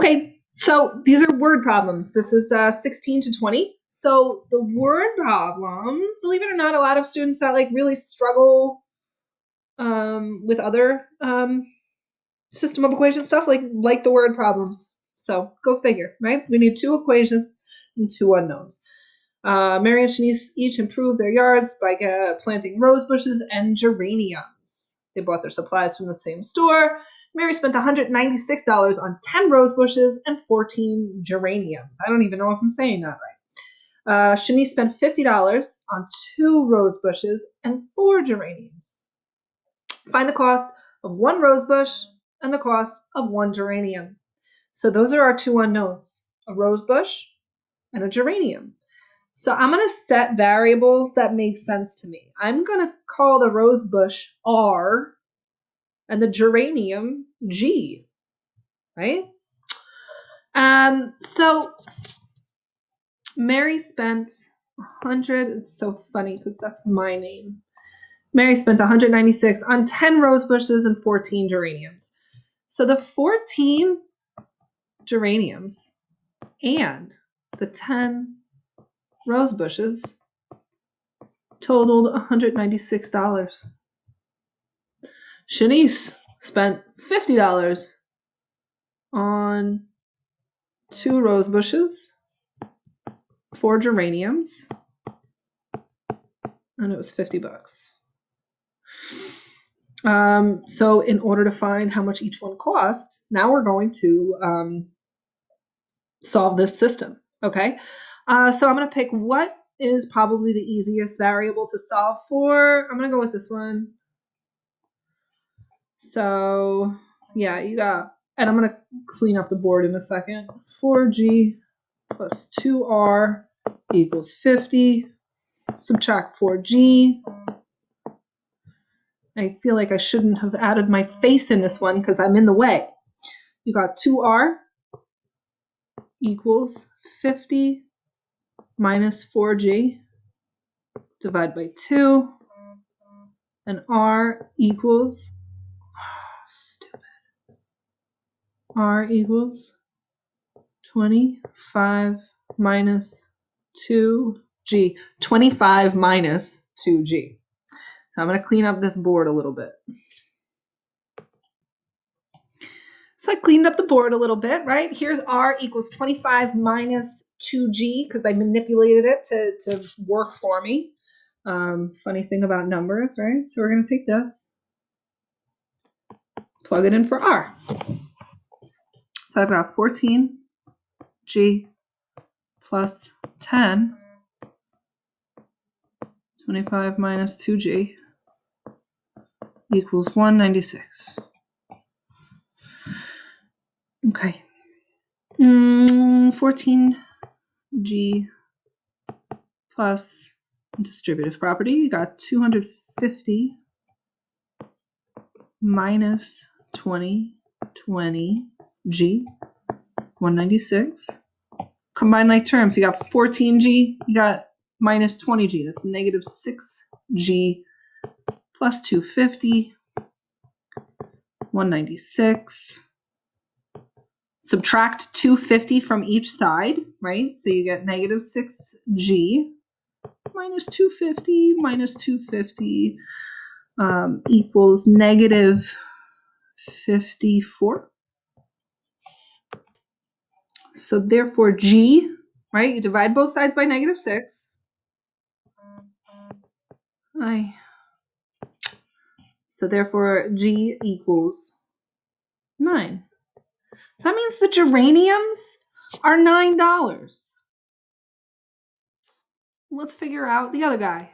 Okay, so these are word problems. This is 16 to 20. So the word problems, believe it or not, a lot of students that like really struggle with other system of equation stuff like the word problems. So go figure, right? We need 2 equations and 2 unknowns. Mary and Shanice each improved their yards by planting rose bushes and geraniums. They bought their supplies from the same store. Mary spent $196 on 10 rose bushes and 14 geraniums. I don't even know if I'm saying that right. Shanice spent $50 on 2 rose bushes and 4 geraniums. Find the cost of 1 rose bush and the cost of 1 geranium. So those are our 2 unknowns, a rose bush and a geranium. So I'm going to set variables that make sense to me. I'm going to call the rose bush R and the geranium G, right? So Mary spent 100, it's so funny because that's my name. Mary spent 196 on 10 rose bushes and 14 geraniums. So the 14 geraniums and the 10 rose bushes totaled $196. Shanice spent $50 on 2 rose bushes, 4 geraniums, and it was $50. So in order to find how much each one cost, now we're going to solve this system, okay? So I'm going to pick what is probably the easiest variable to solve for. I'm going to go with this one. So yeah, you got, and I'm going to clean up the board in a second. 4G plus 2R equals 50. Subtract 4G. I feel like I shouldn't have added my face in this one because I'm in the way. You got 2R equals 50 minus 4G. Divide by 2. And R equals, R equals 25 minus 2G. 25 minus 2G. So I'm going to clean up this board a little bit. So I cleaned up the board a little bit, right? Here's R equals 25 minus 2G because I manipulated it to work for me. Funny thing about numbers, right? So we're going to take this, plug it in for R. So I've got 14G plus 10, 25 minus 2G equals 196. Okay. 14G plus distributive property. You got 250 minus 20, 20G, 196. Combine like terms. You got 14G, you got minus 20G. That's negative 6G plus 250, 196. Subtract 250 from each side, right? So you get negative 6G minus 250 equals negative 54. So therefore G, right? You divide both sides by negative 6. So therefore G equals 9. So that means the geraniums are $9. Let's figure out the other guy.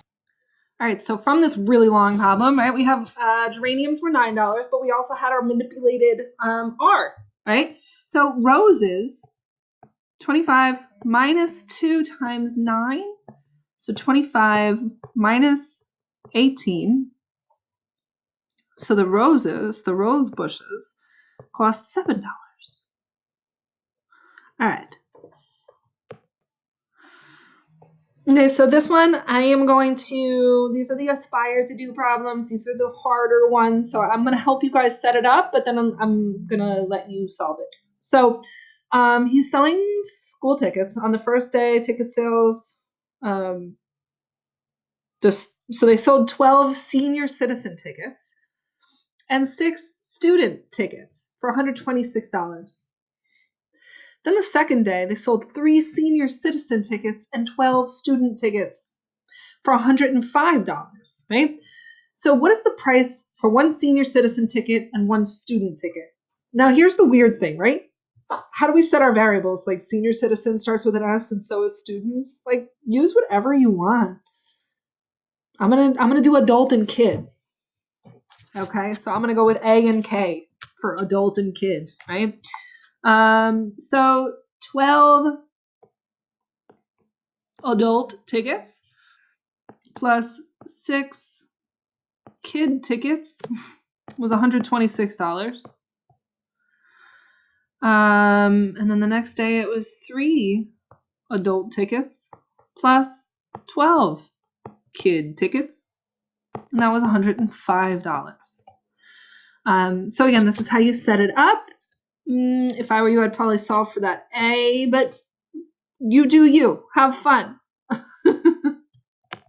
All right, so from this really long problem, right, we have geraniums were $9, but we also had our manipulated R, right? So roses, 25 minus 2 times 9, so 25 minus 18. So the roses, the rose bushes, cost $7. All right. Okay, so this one I am going to, these are the aspire to do problems. These are the harder ones. So I'm going to help you guys set it up, but then I'm going to let you solve it. So He's selling school tickets on the first day. Ticket sales, so they sold 12 senior citizen tickets and 6 student tickets for $126. Then the second day, they sold 3 senior citizen tickets and 12 student tickets for $105, right? So what is the price for one senior citizen ticket and one student ticket? Now here's the weird thing, right? How do we set our variables? Like senior citizen starts with an S and so is students. Like use whatever you want. I'm gonna do adult and kid. Okay, so I'm gonna go with A and K for adult and kid, right? So 12 adult tickets plus 6 kid tickets was $126. And then the next day it was 3 adult tickets plus 12 kid tickets, and that was $105. So again, this is how you set it up. If I were you, I'd probably solve for that A, but you do you. Have fun.